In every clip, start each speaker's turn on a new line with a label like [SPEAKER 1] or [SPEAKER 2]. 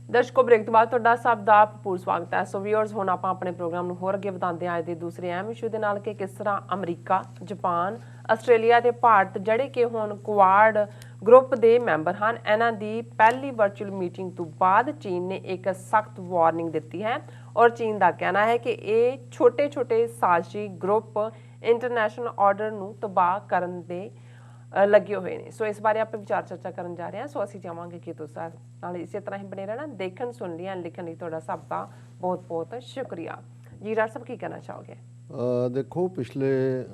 [SPEAKER 1] ਦਰਸ਼ਕੋ break ਤੋਂ ਬਾਅਦ ਤੁਹਾਡਾ ਸਭ ਦਾ ਭਰਪੂਰ ਸਵਾਗਤ ਹੈ। ਸੋ ਵੀਅਰਸ ਹੁਣ ਆਪਾਂ ਆਪਣੇ ਪ੍ਰੋਗਰਾਮ ਨੂੰ ਹੋਰ ਅੱਗੇ ਵਧਾਉਂਦੇ ਹਾਂ ਅੱਜ ਦੇ ਦੂਸਰੇ ਅਹਿਮ ਇਸ਼ੂ ਦੇ ਨਾਲ ਕਿ ਕਿਸ ਤਰ੍ਹਾਂ ਅਮਰੀਕਾ, ਜਾਪਾਨ, ਆਸਟ੍ਰੇਲੀਆ ਤੇ ਭਾਰਤ ਜਿਹੜੇ ਕਿ ਹੁਣ ਕੁਆਡ ਗਰੁੱਪ ਦੇ ਮੈਂਬਰ ਹਨ, ਇਹਨਾਂ ਦੀ ਪਹਿਲੀ ਵਰਚੁਅਲ ਮੀਟਿੰਗ ਤੋਂ ਬਾਅਦ ਚੀਨ ਨੇ ਇੱਕ ਸਖਤ ਵਾਰਨਿੰਗ ਦਿੱਤੀ ਹੈ ਔਰ ਚੀਨ ਦਾ ਕਹਿਣਾ ਹੈ ਕਿ ਇਹ ਛੋਟੇ-ਛੋਟੇ ਸਾਜ਼ਿਸ਼ੀ ਗਰੁੱਪ ਇੰਟਰਨੈਸ਼ਨਲ ਆਰਡਰ ਨੂੰ ਤਬਾਹ ਕਰਨ ਦੇ ਲੱਗੇ ਹੋਏ ਨੇ। ਸੋ ਇਸ ਬਾਰੇ ਆਪਾਂ ਵਿਚਾਰ ਚਰਚਾ ਕਰਨ ਜਾ ਰਹੇ ਹਾਂ। ਸੋ ਅਸੀਂ ਚਾਹਾਂਗੇ ਕਿ ਤੁਸੀਂ ਨਾਲ ਇਸੇ ਤਰ੍ਹਾਂ ਹੀ ਬਣੇ ਰਹਿਣਾ, ਦੇਖਣ ਸੁਣ ਲਿਆ ਲਿਖਣ ਲਈ ਤੁਹਾਡਾ ਸਭ ਦਾ ਬਹੁਤ ਬਹੁਤ ਸ਼ੁਕਰੀਆ ਜੀ। ਡਾਕਟਰ ਸਾਹਿਬ ਕੀ ਕਹਿਣਾ ਚਾਹੋਗੇ?
[SPEAKER 2] ਦੇਖੋ, ਪਿਛਲੇ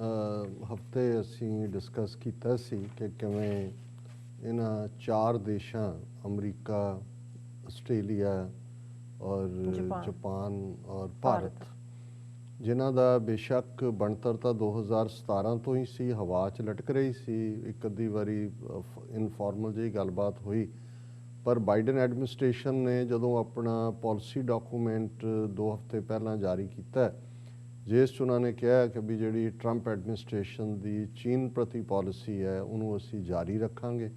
[SPEAKER 2] ਹਫਤੇ ਅਸੀਂ ਡਿਸਕਸ ਕੀਤਾ ਸੀ ਕਿ ਕਿਵੇਂ ਇਹਨਾਂ ਚਾਰ ਦੇਸ਼ਾਂ ਅਮਰੀਕਾ, ਆਸਟ੍ਰੇਲੀਆ ਔਰ ਜਾਪਾਨ ਔਰ ਭਾਰਤ, ਜਿਨ੍ਹਾਂ ਦਾ ਬੇਸ਼ੱਕ ਬਣਤਰ ਤਾਂ 2017 ਤੋਂ ਹੀ ਸੀ, ਹਵਾ 'ਚ ਲਟਕ ਰਹੀ ਸੀ, ਇੱਕ ਅੱਧੀ ਵਾਰੀ ਇਨਫੋਰਮਲ ਜਿਹੀ ਗੱਲਬਾਤ ਹੋਈ, ਪਰ ਬਾਈਡਨ ਐਡਮਿਨਿਸਟ੍ਰੇਸ਼ਨ ਨੇ ਜਦੋਂ ਆਪਣਾ ਪਾਲਿਸੀ ਡਾਕੂਮੈਂਟ 2 ਹਫ਼ਤੇ ਪਹਿਲਾਂ ਜਾਰੀ ਕੀਤਾ, ਜਿਸ 'ਚ ਉਹਨਾਂ ਨੇ ਕਿਹਾ ਕਿ ਵੀ ਜਿਹੜੀ ਟਰੰਪ ਐਡਮਿਨਿਸਟ੍ਰੇਸ਼ਨ ਦੀ ਚੀਨ ਪ੍ਰਤੀ ਪਾਲਿਸੀ ਹੈ ਉਹਨੂੰ ਅਸੀਂ ਜਾਰੀ ਰੱਖਾਂਗੇ।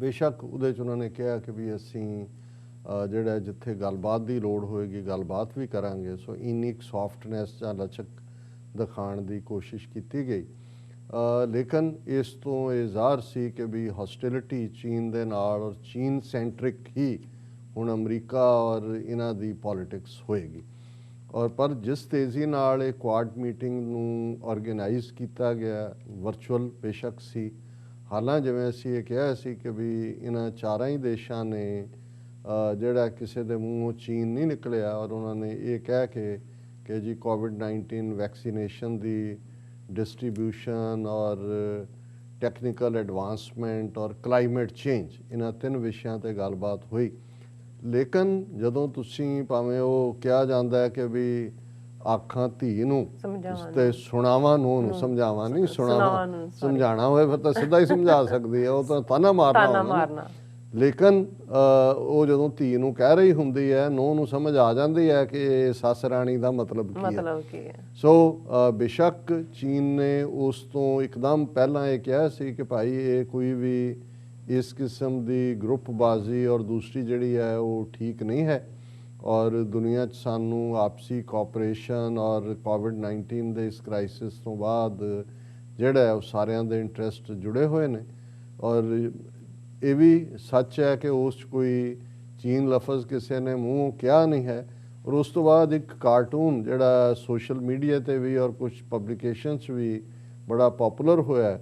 [SPEAKER 2] ਬੇਸ਼ੱਕ ਉਹਦੇ 'ਚ ਉਹਨਾਂ ਨੇ ਕਿਹਾ ਕਿ ਵੀ ਅਸੀਂ ਜਿਹੜਾ ਜਿੱਥੇ ਗੱਲਬਾਤ ਦੀ ਲੋੜ ਹੋਏਗੀ ਗੱਲਬਾਤ ਵੀ ਕਰਾਂਗੇ। ਸੋ ਇੰਨੀ ਇੱਕ ਸੌਫਟਨੈਸ ਜਾਂ ਲਚਕ ਦਿਖਾਉਣ ਦੀ ਕੋਸ਼ਿਸ਼ ਕੀਤੀ ਗਈ, ਲੇਕਿਨ ਇਸ ਤੋਂ ਇਹ ਜ਼ਾਹਰ ਸੀ ਕਿ ਵੀ ਹੌਸਟਿਲਿਟੀ ਚੀਨ ਦੇ ਨਾਲ ਔਰ ਚੀਨ ਸੈਂਟਰਿਕ ਹੀ ਹੁਣ ਅਮਰੀਕਾ ਔਰ ਇਹਨਾਂ ਦੀ ਪੋਲੀਟਿਕਸ ਹੋਏਗੀ। ਔਰ ਪਰ ਜਿਸ ਤੇਜ਼ੀ ਨਾਲ ਇਹ ਕੁਆਡ ਮੀਟਿੰਗ ਨੂੰ ਔਰਗੇਨਾਈਜ਼ ਕੀਤਾ ਗਿਆ, ਵਰਚੁਅਲ ਬੇਸ਼ੱਕ ਸੀ, ਹਾਲਾਂਕਿ ਜਿਵੇਂ ਅਸੀਂ ਇਹ ਕਿਹਾ ਸੀ ਕਿ ਵੀ ਇਹਨਾਂ ਚਾਰਾਂ ਹੀ ਦੇਸ਼ਾਂ ਨੇ ਜਿਹੜਾ ਕਿਸੇ ਦੇ ਮੂੰਹੋਂ ਚੀਨ ਨਹੀਂ ਨਿਕਲਿਆ ਔਰ ਉਹਨਾਂ ਨੇ ਇਹ ਕਹਿ ਕੇ ਕਿ ਜੀ ਕੋਵਿਡ-19 ਵੈਕਸੀਨੇਸ਼ਨ ਦੀ ਡਿਸਟ੍ਰੀਬਿਊਸ਼ਨ ਔਰ ਟੈਕਨੀਕਲ ਐਡਵਾਂਸਮੈਂਟ ਔਰ ਕਲਾਈਮੇਟ ਚੇਂਜ, ਇਹਨਾਂ 3 ਵਿਸ਼ਿਆਂ 'ਤੇ ਗੱਲਬਾਤ ਹੋਈ। ਲੇਕਿਨ ਜਦੋਂ ਤੁਸੀਂ ਭਾਵੇਂ ਉਹ ਕਿਹਾ ਜਾਂਦਾ ਹੈ ਕਿ ਵੀ ਆਖਾਂ ਧੀ ਨੂੰ ਤੇ ਸੁਣਾਵਾਂ ਨੂੰ ਸਮਝਾਵਾਂ ਨਹੀਂ, ਸੁਣਾਵਾਂ ਸਮਝਾਉਣਾ ਹੋਵੇ ਫਿਰ ਤਾਂ ਸਿੱਧਾ ਹੀ ਸਮਝਾ ਸਕਦੀ ਹੈ, ਉਹ ਤਾਂ ਤਾਨਾ ਮਾਰਨਾ। ਲੇਕਿਨ ਉਹ ਜਦੋਂ ਧੀ ਨੂੰ ਕਹਿ ਰਹੀ ਹੁੰਦੀ ਹੈ, ਨੂੰਹ ਨੂੰ ਸਮਝ ਆ ਜਾਂਦੀ ਹੈ ਕਿ ਇਹ ਸੱਸ ਰਾਣੀ ਦਾ ਮਤਲਬ ਕੀ ਹੈ। ਸੋ ਬੇਸ਼ੱਕ ਚੀਨ ਨੇ ਉਸ ਤੋਂ ਇੱਕਦਮ ਪਹਿਲਾਂ ਇਹ ਕਿਹਾ ਸੀ ਕਿ ਭਾਈ ਇਹ ਕੋਈ ਵੀ ਇਸ ਕਿਸਮ ਦੀ ਗਰੁੱਪਬਾਜ਼ੀ ਔਰ ਦੂਸਰੀ ਜਿਹੜੀ ਹੈ ਉਹ ਠੀਕ ਨਹੀਂ ਹੈ ਔਰ ਦੁਨੀਆ 'ਚ ਸਾਨੂੰ ਆਪਸੀ ਕੋਆਪਰੇਸ਼ਨ ਔਰ ਕੋਵਿਡ-19 ਦੇ ਇਸ ਕ੍ਰਾਈਸਿਸ ਤੋਂ ਬਾਅਦ ਜਿਹੜਾ ਹੈ ਉਹ ਸਾਰਿਆਂ ਦੇ ਇੰਟਰਸਟ ਜੁੜੇ ਹੋਏ ਨੇ। ਔਰ ਇਹ ਵੀ ਸੱਚ ਹੈ ਕਿ ਉਸ 'ਚ ਕੋਈ ਚੀਨ ਲਫ਼ਜ਼ ਕਿਸੇ ਨੇ ਮੂੰਹੋਂ ਕਿਹਾ ਨਹੀਂ ਹੈ। ਔਰ ਉਸ ਤੋਂ ਬਾਅਦ ਇੱਕ ਕਾਰਟੂਨ ਜਿਹੜਾ ਸੋਸ਼ਲ ਮੀਡੀਆ 'ਤੇ ਵੀ ਔਰ ਕੁਝ ਪਬਲੀਕੇਸ਼ਨ 'ਚ ਵੀ ਬੜਾ ਪੋਪੂਲਰ ਹੋਇਆ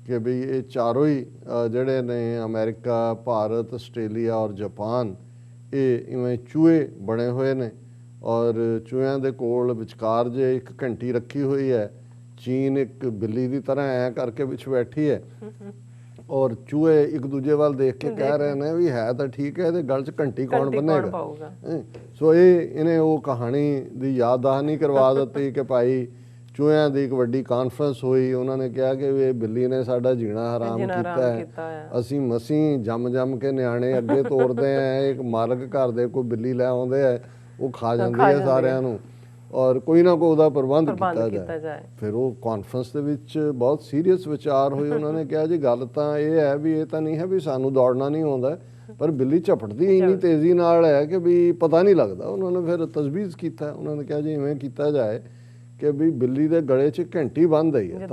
[SPEAKER 2] ਕਿ ਵੀ ਇਹ ਚਾਰੋਂ ਹੀ ਜਿਹੜੇ ਨੇ ਅਮਰੀਕਾ, ਭਾਰਤ, ਆਸਟ੍ਰੇਲੀਆ ਔਰ ਜਾਪਾਨ, ਇਹ ਇਵੇਂ ਚੂਹੇ ਬਣੇ ਹੋਏ ਨੇ ਔਰ ਚੂਹਿਆਂ ਦੇ ਕੋਲ ਵਿਚਕਾਰ ਜੇ ਇੱਕ ਘੰਟੀ ਰੱਖੀ ਹੋਈ ਹੈ, ਚੀਨ ਇੱਕ ਬਿੱਲੀ ਦੀ ਤਰ੍ਹਾਂ ਐਂ ਕਰਕੇ ਵਿੱਚ ਬੈਠੀ ਹੈ ਔਰ ਚੂਹੇ ਇੱਕ ਦੂਜੇ ਵੱਲ ਦੇਖ ਕੇ ਕਹਿ ਰਹੇ ਨੇ ਵੀ ਹੈ ਤਾਂ ਠੀਕ ਹੈ, ਇਹਦੇ ਗਲ 'ਚ ਘੰਟੀ ਕੌਣ ਬੰਨੇਗਾ। ਸੋ ਇਹਨੇ ਉਹ ਕਹਾਣੀ ਦੀ ਯਾਦ ਦਹਾਨੀ ਕਰਵਾ ਦਿੱਤੀ ਕਿ ਭਾਈ ਚੂਹਿਆਂ ਦੀ ਇੱਕ ਵੱਡੀ ਕਾਨਫਰੰਸ ਹੋਈ, ਉਹਨਾਂ ਨੇ ਕਿਹਾ ਕਿ ਇਹ ਬਿੱਲੀ ਨੇ ਸਾਡਾ ਜੀਣਾ ਹਰਾਮ ਕੀਤਾ ਹੈ, ਅਸੀਂ ਮਸੀਂ ਜੰਮ ਕੇ ਨਿਆਣੇ ਅੱਗੇ ਤੋਰਦੇ ਆ, ਇੱਕ ਮਾਲਕ ਘਰ ਦੇ ਕੋਈ ਬਿੱਲੀ ਲੈ ਆਉਂਦੇ ਆ, ਉਹ ਖਾ ਜਾਂਦੀ ਹੈ ਸਾਰਿਆਂ ਨੂੰ ਔਰ ਕੋਈ ਨਾ ਕੋਈ ਉਹਦਾ ਪ੍ਰਬੰਧ ਕੀਤਾ ਜਾਏ। ਫਿਰ ਉਹ ਕਾਨਫਰੰਸ ਦੇ ਵਿੱਚ ਬਹੁਤ ਸੀਰੀਅਸ ਵਿਚਾਰ ਹੋਏ। ਉਹਨਾਂ ਨੇ ਕਿਹਾ ਜੀ ਗੱਲ ਤਾਂ ਇਹ ਹੈ ਵੀ ਇਹ ਤਾਂ ਨਹੀਂ ਹੈ ਵੀ ਸਾਨੂੰ ਦੌੜਨਾ ਨਹੀਂ ਆਉਂਦਾ, ਪਰ ਬਿੱਲੀ ਝਪਟਦੀ ਇੰਨੀ ਤੇਜ਼ੀ ਨਾਲ ਹੈ ਕਿ ਵੀ ਪਤਾ ਨਹੀਂ ਲੱਗਦਾ। ਉਹਨਾਂ ਨੇ ਫਿਰ ਤਜਵੀਜ਼ ਕੀਤਾ, ਉਹਨਾਂ ਨੇ ਕਿਹਾ ਜੀ ਇਵੇਂ ਕੀਤਾ ਜਾਏ ਕਿ ਵੀ ਬਿੱਲੀ ਦੇ ਗਲੇ 'ਚ ਘੰਟੀ ਬੰਨ੍ਹ ਦਈ ਹੈ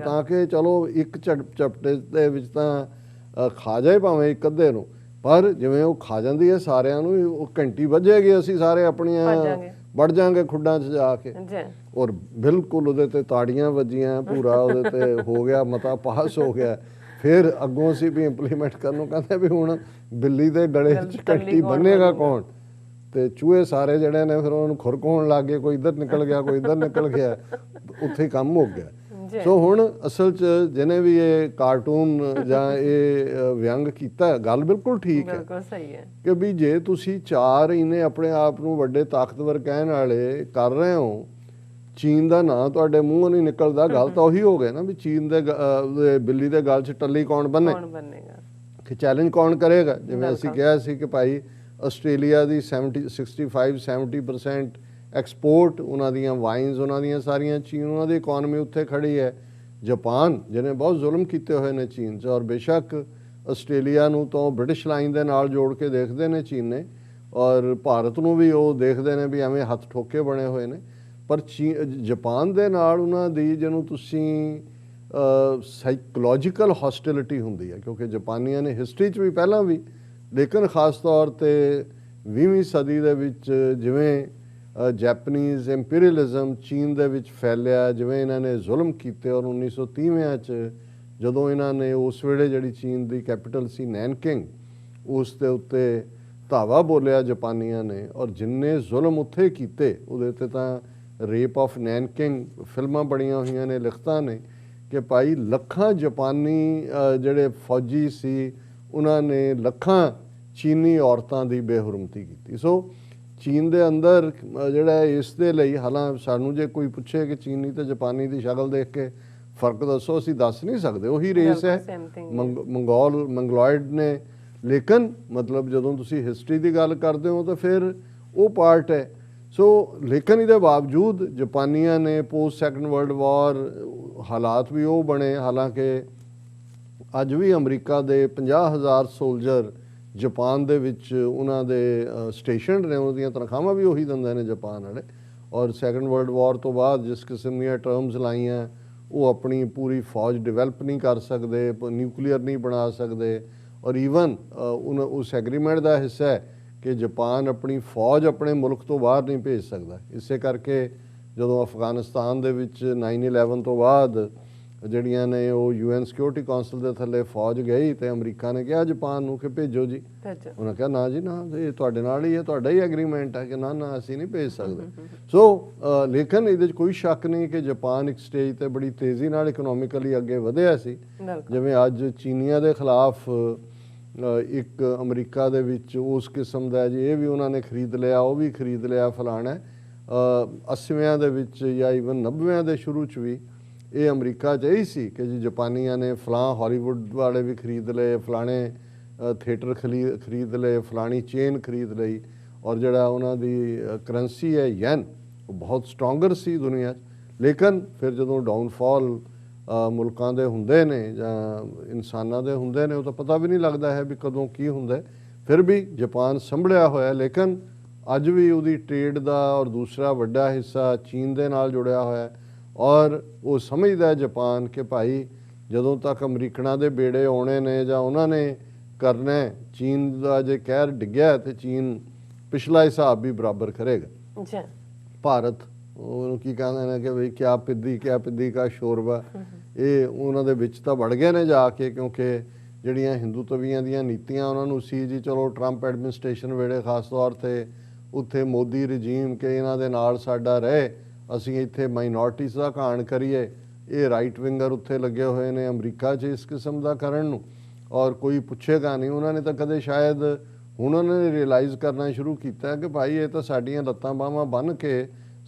[SPEAKER 2] ਤਾਂ ਕਿ ਚਲੋ ਇੱਕ ਝਪਟੇ ਦੇ ਵਿੱਚ ਤਾਂ ਖਾ ਜਾਏ ਭਾਵੇਂ ਇੱਕ ਅੱਧੇ ਨੂੰ, ਪਰ ਜਿਵੇਂ ਉਹ ਖਾ ਜਾਂਦੀ ਹੈ ਸਾਰਿਆਂ ਨੂੰ, ਉਹ ਘੰਟੀ ਵੱਜੇਗੀ, ਅਸੀਂ ਸਾਰੇ ਆਪਣੀਆਂ ਵੜ ਜਾਵਾਂਗੇ ਖੁੱਡਾਂ 'ਚ ਜਾ ਕੇ। ਔਰ ਬਿਲਕੁਲ ਉਹਦੇ 'ਤੇ ਤਾੜੀਆਂ ਵੱਜੀਆਂ, ਪੂਰਾ ਉਹਦੇ 'ਤੇ ਹੋ ਗਿਆ, ਮਤਾ ਪਾਸ ਹੋ ਗਿਆ। ਫਿਰ ਅੱਗੋਂ ਅਸੀਂ ਵੀ ਇੰਪਲੀਮੈਂਟ ਕਰਨ ਨੂੰ ਕਹਿੰਦੇ ਵੀ ਹੁਣ ਬਿੱਲੀ ਦੇ ਗਲੇ 'ਚ ਘੰਟੀ ਬੰਨੇਗਾ ਕੌਣ, ਤੇ ਚੂਹੇ ਸਾਰੇ ਜਿਹੜੇ ਨੇ ਫਿਰ ਉਹਨੂੰ ਖੁਰਕ ਹੋਣ ਲੱਗ ਗਏ, ਕੋਈ ਇੱਧਰ ਨਿਕਲ ਗਿਆ, ਕੋਈ ਇੱਧਰ ਨਿਕਲ ਗਿਆ, ਉੱਥੇ ਕੰਮ ਹੋ ਗਿਆ। ਸੋ ਹੁਣ ਅਸਲ 'ਚ ਜਿਹਨੇ ਵੀ ਇਹ ਕਾਰਟੂਨ ਜਾਂ ਇਹ ਵਿਅੰਗ ਕੀਤਾ, ਗੱਲ ਬਿਲਕੁਲ ਠੀਕ ਹੈ ਕਿ ਵੀ ਜੇ ਤੁਸੀਂ ਚਾਰ ਇਹਨੇ ਆਪਣੇ ਆਪ ਨੂੰ ਵੱਡੇ ਤਾਕਤਵਰ ਕਹਿਣ ਵਾਲੇ ਕਰ ਰਹੇ ਹੋ, ਚੀਨ ਦਾ ਨਾਂ ਤੁਹਾਡੇ ਮੂੰਹੋਂ ਨਹੀਂ ਨਿਕਲਦਾ, ਗੱਲ ਤਾਂ ਉਹੀ ਹੋ ਗਿਆ ਨਾ ਵੀ ਚੀਨ ਦੇ ਬਿੱਲੀ ਦੇ ਗਲ 'ਚ ਟੱਲੀ ਕੌਣ ਬੰਨੇਗਾ, ਕਿ ਚੈਲੰਜ ਕੌਣ ਕਰੇਗਾ। ਜਿਵੇਂ ਅਸੀਂ ਕਿਹਾ ਸੀ ਕਿ ਭਾਈ ਆਸਟ੍ਰੇਲੀਆ ਦੀ 65-70% ਐਕਸਪੋਰਟ ਉਹਨਾਂ ਦੀਆਂ ਵਾਈਨਸ, ਉਹਨਾਂ ਦੀਆਂ ਸਾਰੀਆਂ ਚੀਨ, ਉਹਨਾਂ ਦੀ ਇਕੋਨਮੀ ਉੱਥੇ ਖੜੀ ਹੈ। ਜਾਪਾਨ ਜਿਹਨੇ ਬਹੁਤ ਜ਼ੁਲਮ ਕੀਤੇ ਹੋਏ ਨੇ ਚੀਨ 'ਚ, ਔਰ ਬੇਸ਼ੱਕ ਆਸਟ੍ਰੇਲੀਆ ਨੂੰ ਤਾਂ ਬ੍ਰਿਟਿਸ਼ ਲਾਈਨ ਦੇ ਨਾਲ ਜੋੜ ਕੇ ਦੇਖਦੇ ਨੇ ਚੀਨ ਨੇ, ਔਰ ਭਾਰਤ ਨੂੰ ਵੀ ਉਹ ਦੇਖਦੇ ਨੇ ਵੀ ਐਵੇਂ ਹੱਥ ਠੋਕੇ ਬਣੇ ਹੋਏ ਨੇ। ਪਰ ਜਾਪਾਨ ਦੇ ਨਾਲ ਉਹਨਾਂ ਦੀ ਜਿਹਨੂੰ ਤੁਸੀਂ ਸਾਈਕੋਲੋਜੀਕਲ ਹੌਸਟਿਲਿਟੀ ਹੁੰਦੀ ਹੈ, ਕਿਉਂਕਿ ਜਾਪਾਨੀਆਂ ਨੇ ਹਿਸਟਰੀ 'ਚ ਵੀ ਪਹਿਲਾਂ ਵੀ, ਲੇਕਿਨ ਖ਼ਾਸ ਤੌਰ 'ਤੇ 20ਵੀਂ ਸਦੀ ਦੇ ਵਿੱਚ ਜਿਵੇਂ ਜੈਪਨੀਜ਼ ਇੰਪੀਰੀਅਲਿਜ਼ਮ ਚੀਨ ਦੇ ਵਿੱਚ ਫੈਲਿਆ, ਜਿਵੇਂ ਇਹਨਾਂ ਨੇ ਜ਼ੁਲਮ ਕੀਤੇ, ਔਰ 1930ਵਿਆਂ 'ਚ ਜਦੋਂ ਇਹਨਾਂ ਨੇ ਉਸ ਵੇਲੇ ਜਿਹੜੀ ਚੀਨ ਦੀ ਕੈਪੀਟਲ ਸੀ ਨੈਨਕਿੰਗ, ਉਸ ਦੇ ਉੱਤੇ ਧਾਵਾ ਬੋਲਿਆ ਜਾਪਾਨੀਆਂ ਨੇ, ਔਰ ਜਿੰਨੇ ਜ਼ੁਲਮ ਉੱਥੇ ਕੀਤੇ ਉਹਦੇ ਉੱਤੇ ਤਾਂ ਰੇਪ ਆਫ ਨੈਨਕਿੰਗ ਫਿਲਮਾਂ ਬਣੀਆਂ ਹੋਈਆਂ ਨੇ, ਲਿਖਤਾਂ ਨੇ ਕਿ ਭਾਈ ਲੱਖਾਂ ਜਾਪਾਨੀ ਜਿਹੜੇ ਫੌਜੀ ਸੀ ਉਹਨਾਂ ਨੇ ਲੱਖਾਂ ਚੀਨੀ ਔਰਤਾਂ ਦੀ ਬੇਹੁਰਮਤੀ ਕੀਤੀ। ਸੋ ਚੀਨ ਦੇ ਅੰਦਰ ਜਿਹੜਾ ਇਸ ਦੇ ਲਈ, ਹਾਲਾਂ ਸਾਨੂੰ ਜੇ ਕੋਈ ਪੁੱਛੇ ਕਿ ਚੀਨੀ ਤੇ ਜਾਪਾਨੀ ਦੀ ਸ਼ਕਲ ਦੇਖ ਕੇ ਫਰਕ ਦੱਸੋ, ਅਸੀਂ ਦੱਸ ਨਹੀਂ ਸਕਦੇ, ਉਹੀ ਰੇਸ ਹੈ, ਮੰਗੋਇਡ ਨੇ। ਲੇਕਿਨ ਮਤਲਬ ਜਦੋਂ ਤੁਸੀਂ ਹਿਸਟਰੀ ਦੀ ਗੱਲ ਕਰਦੇ ਹੋ ਤਾਂ ਫਿਰ ਉਹ ਪਾਰਟ ਹੈ। ਸੋ ਲੇਕਿਨ ਇਹਦੇ ਬਾਵਜੂਦ ਜਾਪਾਨੀਆਂ ਨੇ ਪੋਸਟ ਸੈਕੰਡ ਵਰਲਡ ਵਾਰ ਹਾਲਾਤ ਵੀ ਉਹ ਬਣੇ, ਹਾਲਾਂਕਿ ਅੱਜ ਵੀ ਅਮਰੀਕਾ ਦੇ 50,000 ਸੋਲਜਰ ਜਾਪਾਨ ਦੇ ਵਿੱਚ ਉਹਨਾਂ ਦੇ ਸਟੇਸ਼ਨ ਨੇ, ਉਹਦੀਆਂ ਤਨਖਾਹਾਂ ਵੀ ਉਹੀ ਦਿੰਦੇ ਨੇ ਜਾਪਾਨ ਵਾਲੇ। ਔਰ ਸੈਕੰਡ ਵਰਲਡ ਵਾਰ ਤੋਂ ਬਾਅਦ ਜਿਸ ਕਿਸਮ ਦੀਆਂ ਟਰਮਸ ਲਾਈਆਂ, ਉਹ ਆਪਣੀ ਪੂਰੀ ਫੌਜ ਡਿਵੈਲਪ ਨਹੀਂ ਕਰ ਸਕਦੇ, ਨਿਊਕਲੀਅਰ ਨਹੀਂ ਬਣਾ ਸਕਦੇ, ਔਰ ਈਵਨ ਉਸ ਐਗਰੀਮੈਂਟ ਦਾ ਹਿੱਸਾ ਹੈ ਕਿ ਜਾਪਾਨ ਆਪਣੀ ਫੌਜ ਆਪਣੇ ਮੁਲਕ ਤੋਂ ਬਾਹਰ ਨਹੀਂ ਭੇਜ ਸਕਦਾ। ਇਸੇ ਕਰਕੇ ਜਦੋਂ ਅਫਗਾਨਿਸਤਾਨ ਦੇ ਵਿੱਚ 9/11 ਤੋਂ ਬਾਅਦ ਜਿਹੜੀਆਂ ਨੇ ਉਹ UN ਸਿਕਿਉਰਿਟੀ ਕੌਂਸਲ ਦੇ ਥੱਲੇ ਫੌਜ ਗਈ ਤੇ ਅਮਰੀਕਾ ਨੇ ਕਿਹਾ ਜਾਪਾਨ ਨੂੰ ਕਿ ਭੇਜੋ ਜੀ, ਉਹਨਾਂ ਕਿਹਾ ਨਾ ਜੀ ਨਾ, ਇਹ ਤੁਹਾਡੇ ਨਾਲ ਹੀ ਹੈ, ਤੁਹਾਡਾ ਹੀ ਐਗਰੀਮੈਂਟ ਹੈ ਕਿ ਨਾ ਨਾ ਅਸੀਂ ਨਹੀਂ ਭੇਜ ਸਕਦੇ। ਸੋ ਲੇਕਿਨ ਇਹਦੇ 'ਚ ਕੋਈ ਸ਼ੱਕ ਨਹੀਂ ਕਿ ਜਾਪਾਨ ਇੱਕ ਸਟੇਜ ਤੇ ਬੜੀ ਤੇਜ਼ੀ ਨਾਲ ਇਕਨੋਮਿਕਲੀ ਅੱਗੇ ਵਧਿਆ ਸੀ। ਜਿਵੇਂ ਅੱਜ ਚੀਨੀਆਂ ਦੇ ਖਿਲਾਫ ਇੱਕ ਅਮਰੀਕਾ ਦੇ ਵਿੱਚ ਉਸ ਕਿਸਮ ਦਾ ਜੀ ਇਹ ਵੀ ਉਹਨਾਂ ਨੇ ਖਰੀਦ ਲਿਆ, ਉਹ ਵੀ ਖਰੀਦ ਲਿਆ, ਫਲਾਣਾ 80ਵਿਆਂ ਦੇ ਵਿੱਚ ਜਾਂ ਈਵਨ 90ਵਿਆਂ ਦੇ ਸ਼ੁਰੂ 'ਚ ਵੀ ਇਹ ਅਮਰੀਕਾ 'ਚ ਇਹੀ ਸੀ ਕਿ ਜੀ ਜਾਪਾਨੀਆਂ ਨੇ ਫਲਾਂ ਹਾਲੀਵੁੱਡ ਵਾਲੇ ਵੀ ਖਰੀਦ ਲਏ, ਫਲਾਣੇ ਥੀਏਟਰ ਖਰੀਦ ਲਏ, ਫਲਾਣੀ ਚੇਨ ਖਰੀਦ ਲਈ, ਔਰ ਜਿਹੜਾ ਉਹਨਾਂ ਦੀ ਕਰੰਸੀ ਹੈ ਯੈਨ, ਉਹ ਬਹੁਤ ਸਟਰੋਂਗਰ ਸੀ ਦੁਨੀਆ 'ਚ। ਲੇਕਿਨ ਫਿਰ ਜਦੋਂ ਡਾਊਨਫਾਲ ਮੁਲਕਾਂ ਦੇ ਹੁੰਦੇ ਨੇ ਜਾਂ ਇਨਸਾਨਾਂ ਦੇ ਹੁੰਦੇ ਨੇ, ਉਹ ਤਾਂ ਪਤਾ ਵੀ ਨਹੀਂ ਲੱਗਦਾ ਹੈ ਵੀ ਕਦੋਂ ਕੀ ਹੁੰਦਾ। ਫਿਰ ਵੀ ਜਾਪਾਨ ਸੰਭਲਿਆ ਹੋਇਆ, ਲੇਕਿਨ ਅੱਜ ਵੀ ਉਹਦੀ ਟ੍ਰੇਡ ਦਾ ਔਰ ਦੂਸਰਾ ਵੱਡਾ ਹਿੱਸਾ ਚੀਨ ਦੇ ਨਾਲ ਜੁੜਿਆ ਹੋਇਆ, ਔਰ ਉਹ ਸਮਝਦਾ ਜਾਪਾਨ ਕਿ ਭਾਈ ਜਦੋਂ ਤੱਕ ਅਮਰੀਕਨਾਂ ਦੇ ਬੇੜੇ ਆਉਣੇ ਨੇ ਜਾਂ ਉਹਨਾਂ ਨੇ ਕਰਨਾ, ਚੀਨ ਦਾ ਜੇ ਕਹਿਰ ਡਿੱਗਿਆ ਤੇ ਚੀਨ ਪਿਛਲਾ ਹਿਸਾਬ ਵੀ ਬਰਾਬਰ ਕਰੇਗਾ। ਭਾਰਤ ਉਹਨੂੰ ਕੀ ਕਹਿੰਦੇ ਨੇ ਕਿ ਬਈ ਕਿਆ ਪਿੱਦੀ ਕਾ ਸ਼ੋਰਬਾ, ਇਹ ਉਹਨਾਂ ਦੇ ਵਿੱਚ ਤਾਂ ਵੜ ਗਏ ਨੇ ਜਾ ਕੇ, ਕਿਉਂਕਿ ਜਿਹੜੀਆਂ ਹਿੰਦੂਤਵੀਆਂ ਦੀਆਂ ਨੀਤੀਆਂ ਉਹਨਾਂ ਨੂੰ ਸੀ ਜੀ ਚਲੋ ਟਰੰਪ ਐਡਮਿਨਿਸਟ੍ਰੇਸ਼ਨ ਵੇਲੇ ਖਾਸ ਤੌਰ 'ਤੇ ਉੱਥੇ ਮੋਦੀ ਰਜੀਮ ਕਿ ਇਹਨਾਂ ਦੇ ਨਾਲ ਸਾਡਾ ਰਹੇ, ਅਸੀਂ ਇੱਥੇ ਮਾਈਨੋਰਟੀਜ਼ ਦਾ ਘਾਣ ਕਰੀਏ, ਇਹ ਰਾਈਟ ਵਿੰਗਰ ਉੱਥੇ ਲੱਗੇ ਹੋਏ ਨੇ ਅਮਰੀਕਾ 'ਚ ਇਸ ਕਿਸਮ ਦਾ ਕਰਨ ਨੂੰ, ਔਰ ਕੋਈ ਪੁੱਛੇਗਾ ਨਹੀਂ। ਉਹਨਾਂ ਨੇ ਤਾਂ ਕਦੇ ਸ਼ਾਇਦ ਹੁਣ ਉਹਨਾਂ ਨੇ ਰਿਅਲਾਈਜ਼ ਕਰਨਾ ਸ਼ੁਰੂ ਕੀਤਾ ਕਿ ਭਾਈ ਇਹ ਤਾਂ ਸਾਡੀਆਂ ਲੱਤਾਂ ਬਾਹਾਂ ਬੰਨ੍ਹ ਕੇ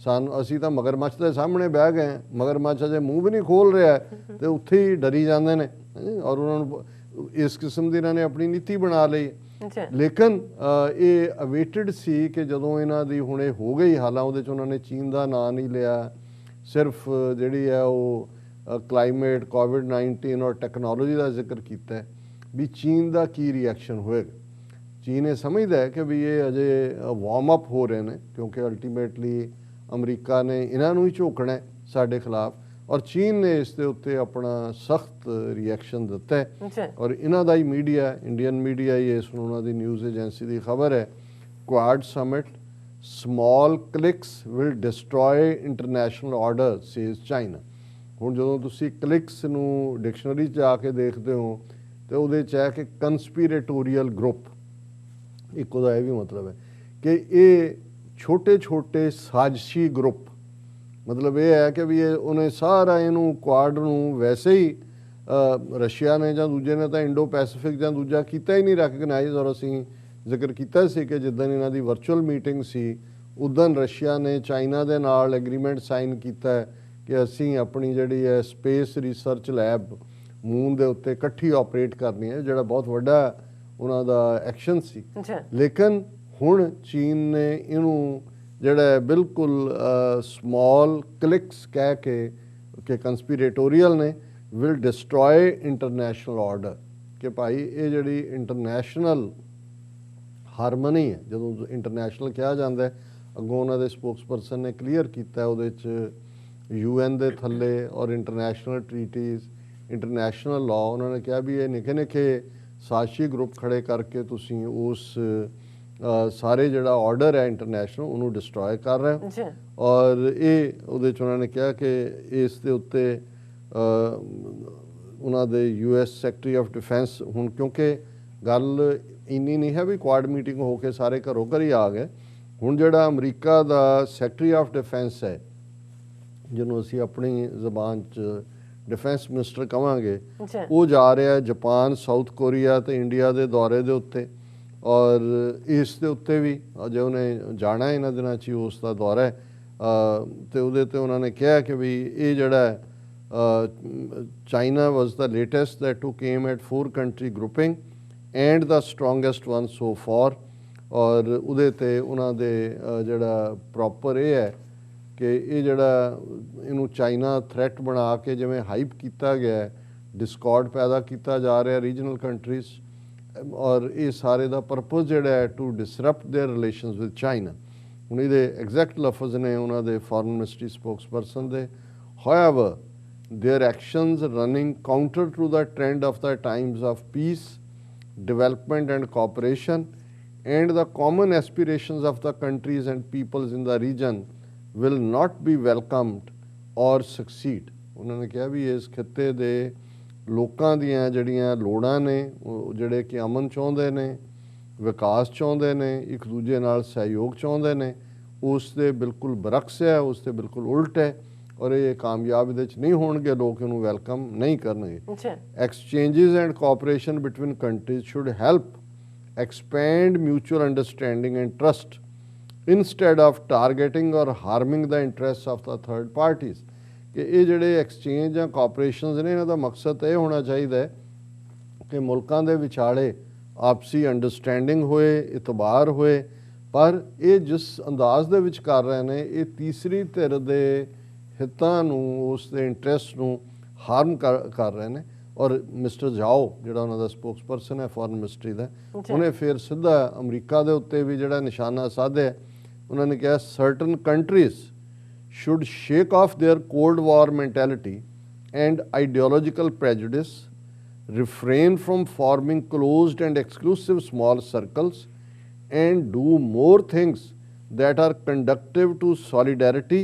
[SPEAKER 2] ਅਸੀਂ ਤਾਂ ਮਗਰਮੱਛ ਦੇ ਸਾਹਮਣੇ ਬਹਿ ਗਏ, ਮਗਰਮੱਛ ਅਜੇ ਮੂੰਹ ਵੀ ਨਹੀਂ ਖੋਲ ਰਿਹਾ ਤੇ ਉੱਥੇ ਹੀ ਡਰੀ ਜਾਂਦੇ ਨੇ, ਔਰ ਉਹਨਾਂ ਨੂੰ ਇਸ ਕਿਸਮ ਦੀ ਇਹਨਾਂ ਨੇ ਆਪਣੀ ਨੀਤੀ ਬਣਾ ਲਈ। ਲੇਕਿਨ ਇਹ ਅਵੇਟਡ ਸੀ ਕਿ ਜਦੋਂ ਇਹਨਾਂ ਦੀ ਹੁਣ ਇਹ ਹੋ ਗਈ, ਹਾਲਾਂ ਉਹਦੇ 'ਚ ਉਹਨਾਂ ਨੇ ਚੀਨ ਦਾ ਨਾਂ ਨਹੀਂ ਲਿਆ, ਸਿਰਫ ਜਿਹੜੀ ਹੈ ਉਹ ਕਲਾਈਮੇਟ, ਕੋਵਿਡ-19 ਔਰ ਟੈਕਨੋਲੋਜੀ ਦਾ ਜ਼ਿਕਰ ਕੀਤਾ ਵੀ ਚੀਨ ਦਾ ਕੀ ਰਿਐਕਸ਼ਨ ਹੋਏਗਾ। ਚੀਨ ਇਹ ਸਮਝਦਾ ਹੈ ਕਿ ਵੀ ਇਹ ਅਜੇ ਵਾਰਮ ਅਪ ਹੋ ਰਹੇ ਨੇ, ਕਿਉਂਕਿ ਅਲਟੀਮੇਟਲੀ ਅਮਰੀਕਾ ਨੇ ਇਹਨਾਂ ਨੂੰ ਹੀ ਝੋਕਣਾ ਸਾਡੇ ਖਿਲਾਫ, ਔਰ ਚੀਨ ਨੇ ਇਸ ਦੇ ਉੱਤੇ ਆਪਣਾ ਸਖਤ ਰਿਐਕਸ਼ਨ ਦਿੱਤਾ ਹੈ। ਔਰ ਇਹਨਾਂ ਦਾ ਹੀ ਮੀਡੀਆ, ਇੰਡੀਅਨ ਮੀਡੀਆ ਹੀ ਇਸ ਨੂੰ, ਉਹਨਾਂ ਦੀ ਨਿਊਜ਼ ਏਜੰਸੀ ਦੀ ਖਬਰ ਹੈ, Quad summit small cliques will destroy international order says China. ਹੁਣ ਜਦੋਂ ਤੁਸੀਂ ਕਲਿਕਸ ਨੂੰ ਡਿਕਸ਼ਨਰੀ 'ਚ ਜਾ ਕੇ ਦੇਖਦੇ ਹੋ ਤੇ ਉਹਦੇ 'ਚ ਹੈ ਕਿ ਕੰਸਪੀਰੇਟੋਰੀਅਲ ਗਰੁੱਪ, ਇੱਕ ਉਹਦਾ ਇਹ ਵੀ ਮਤਲਬ ਹੈ ਕਿ ਇਹ ਛੋਟੇ ਸਾਜ਼ਿਸ਼ੀ ਗਰੁੱਪ, ਮਤਲਬ ਇਹ ਹੈ ਕਿ ਵੀ ਇਹ ਉਹਨੇ ਸਾਰਾ ਇਹਨੂੰ ਕੁਆਡ ਨੂੰ ਵੈਸੇ ਹੀ ਰਸ਼ੀਆ ਨੇ ਜਾਂ ਦੂਜੇ ਨੇ ਤਾਂ ਇੰਡੋ ਪੈਸੀਫਿਕ ਜਾਂ ਦੂਜਾ ਕੀਤਾ ਹੀ ਨਹੀਂ ਰੈਕਗਨਾਈਜ਼। ਔਰ ਅਸੀਂ ਜ਼ਿਕਰ ਕੀਤਾ ਸੀ ਕਿ ਜਿੱਦਣ ਇਹਨਾਂ ਦੀ ਵਰਚੁਅਲ ਮੀਟਿੰਗ ਸੀ ਉਦੋਂ ਰਸ਼ੀਆ ਨੇ ਚਾਈਨਾ ਦੇ ਨਾਲ ਐਗਰੀਮੈਂਟ ਸਾਈਨ ਕੀਤਾ ਕਿ ਅਸੀਂ ਆਪਣੀ ਜਿਹੜੀ ਹੈ ਸਪੇਸ ਰਿਸਰਚ ਲੈਬ ਮੂਨ ਦੇ ਉੱਤੇ ਇਕੱਠੀ ਆਪਰੇਟ ਕਰਨੀ ਹੈ, ਜਿਹੜਾ ਬਹੁਤ ਵੱਡਾ ਉਹਨਾਂ ਦਾ ਐਕਸ਼ਨ ਸੀ। ਲੇਕਿਨ ਹੁਣ ਚੀਨ ਨੇ ਇਹਨੂੰ ਜਿਹੜਾ ਬਿਲਕੁਲ ਸਮਾਲ ਕਲਿਕਸ ਕਹਿ ਕੇ ਕਿ ਕੰਸਪੀਰੇਟੋਰੀਅਲ ਨੇ, ਵਿਲ ਡਿਸਟਰੋਏ ਇੰਟਰਨੈਸ਼ਨਲ ਆਰਡਰ, कि भाई ये जिहड़ी इंटरनैशनल हारमनी है, जो इंटरनैशनल कहा जाता है, अगों उन्होंने स्पोक्सपर्सन ने क्लीयर किया उहदे UN के थले और इंटरनैशनल ट्रीटीज़ इंटरनैशनल लॉ, उन्होंने कहा भी ये निके निके साजिशी ग्रुप खड़े करके तुसी उस सारे जिहड़ा ऑर्डर है इंटरनैशनल उन्होंने डिस्ट्रॉय कर रहे हो। और ये उहदे च उन्होंने कहा कि इस दे उत्ते उन्होंने US सैकटरी ऑफ डिफेंस हुण, क्योंकि गल इन्नी नहीं है भी क्वाड मीटिंग होके सारे घरों घर ही आ गए, हुण जिहड़ा अमरीका दा सैकटरी ऑफ डिफेंस है जिन्होंने असीं अपनी जबान च डिफेंस मिनिस्टर कहांगे, वो जा रहा है जापान, साउथ कोरिया तो इंडिया के दौरे के उत्ते, और इस दे उत्ते भी अजे उन्हें जाना है इन्हां दिनां च उसका दौरा है, तो उहदे ते उन्होंने कहा कि भी ये जिहड़ा China was the latest that too came at 4 country grouping and the strongest one so far. और उहदे ते उन्हां दे जिहड़ा प्रॉपर ये है कि ये जिहड़ा इनू चाइना थ्रैट बना के जिवें हाइप किया गया है, डिस्कॉर्ड पैदा किया जा रहा है रीजनल कंट्रीज़, और ये सारे का परपज़ जिहड़ा है to disrupt their relations with China. हुण इहदे एग्जैक्ट लफज ने उन्होंने फॉरेन मिनिस्ट्री स्पोक्सपर्सन दे, however their actions running counter to the trend of the times of peace, development and cooperation and the common aspirations of the countries and peoples in the region will not be welcomed or succeed। उन्होंने कहा भी इस खिते दे लोकां दियां जड़ियां लोड़ां ने, जिहड़े कि अमन चाहुंदे ने, विकास चाहुंदे ने, एक दूजे नाल सहयोग चाहुंदे ने, उस दे बिल्कुल बरक्स है, उस दे बिल्कुल उल्ट है, और ये कामयाब इहदे च नहीं होणगे, लोग इहनूं वेलकम नहीं करनगे। Exchanges and cooperation between countries should help expand mutual understanding and trust instead of targeting और harming the interest of the third parties. कि ये जिहड़े एक्सचेंज या कोऑपरेशनस ने, इन्हां दा मकसद ये होना चाहिए है कि मुल्कां दे विचाले आपसी अंडरस्टैंडिंग होए, इतबार होए, पर ये जिस अंदाज दे विच कर रहे हैं, ये तीसरी धिर दे हितां नूं, उस दे इंटरस्ट नूं हार्म कर रहे हैं। और मिस्टर जाओ जिहड़ा उन्हां दा स्पोक्सपर्सन है फॉरेन मिनिस्ट्री दा, उन्हें फिर सीधा अमरीका दे उत्ते भी जिहड़ा निशाना साधे, उन्होंने कहा certain countries should shake of their cold war mentality and ideological prejudice, refrain from forming closed and exclusive small circles, and do more things that are conducive to solidarity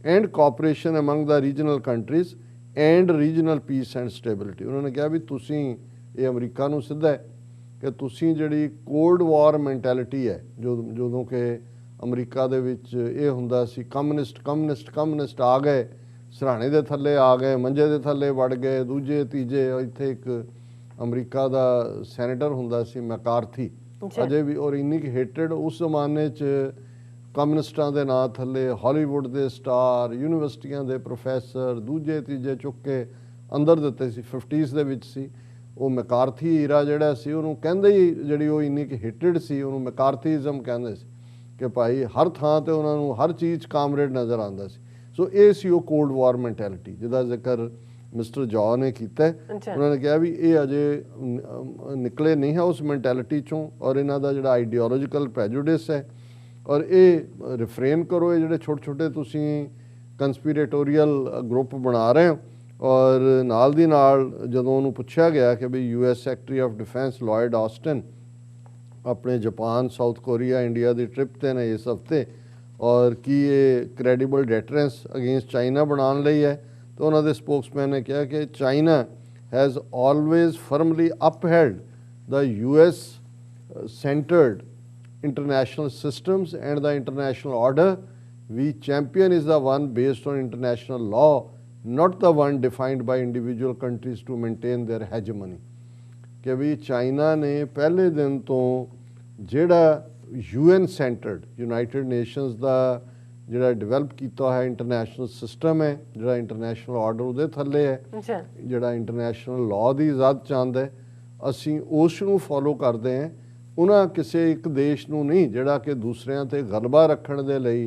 [SPEAKER 2] and cooperation among the regional countries and regional peace and stability। उन्होंने कहा भी तुसी ये अमरीका नूं सिद्धा है कि तुसी जिहड़ी कोल्ड वॉर मैंटेलिटी है, जो कि अमरीका दे विच ये हुंदा सी कम्युनिस्ट कम्युनिस्ट कम्युनिस्ट आ गए, सराणे दे थल्ले आ गए, मंजे दे थल्ले वड़ गए, दूजे तीजे, इत्थे एक अमरीका दा सैनेटर हुंदा सी मैकार्थी अजे भी, और इन्नी की हेटेड उस जमाने च कम्युनिस्टां दे नां थल्ले हॉलीवुड दे स्टार, यूनीवर्सिटियां दे प्रोफैसर दूजे तीजे चुक के अंदर दिते सी। 50s दे विच सी वो मैकार्थी ईरा जिहड़ा सी, उहनूं कहंदे ही जिहड़ी वो इन्नी की हेटेड सी, उहनूं मैकार्थीज़म कहंदे सी कि भाई हर थां ते उहनां नूं हर चीज़ कामरेड नज़र आंदा सी। सो ये सी वो कोल्ड वॉर मैंटेलिटी जिहदा जिक्र मिस्टर जॉ ने किया। उन्होंने कहा भी ये अजे निकले नहीं है उस मैंटेलिटी चों, और इन्हां दा जिहड़ा आइडियोलॉजिकल प्रेजुडिस है, और ये रिफ्रेन करो, ये जिहड़े छोटे छोटे तुसी कंस्पीरेटोरीअल ग्रुप बना रहे हो। और नाल दी नाल जदों उन्होंने पुछया गया कि भी US secretary of defence Lloyd Austin अपने जापान, साउथ कोरिया, इंडिया की ट्रिप ते ने इस हफ्ते, और कि ये क्रेडिबल डेटरेंस अगेंस्ट चाइना बनाने लई है, तो उन्होंने स्पोक्समैन ने कहा कि China has always firmly upheld the US centred international systems and the international order. We champion is the one based on international law, not the one defined by individual countries to maintain their hegemony. कि भी China ने पहले दिन तो जिहड़ा UN centred United Nations का जिहड़ा develop किया है इंटरनेशनल सिस्टम है, जिहड़ा इंटरनेशनल ऑर्डर उहदे थल्ले है, जिहड़ा इंटरनेशनल लॉ की इजाजत चाहता है, असीं उस नूं फॉलो करते हैं। उन्हां किसी एक देश नूं नहीं जिहड़ा कि दूसरिਆਂ ते गलबा रखण दे लई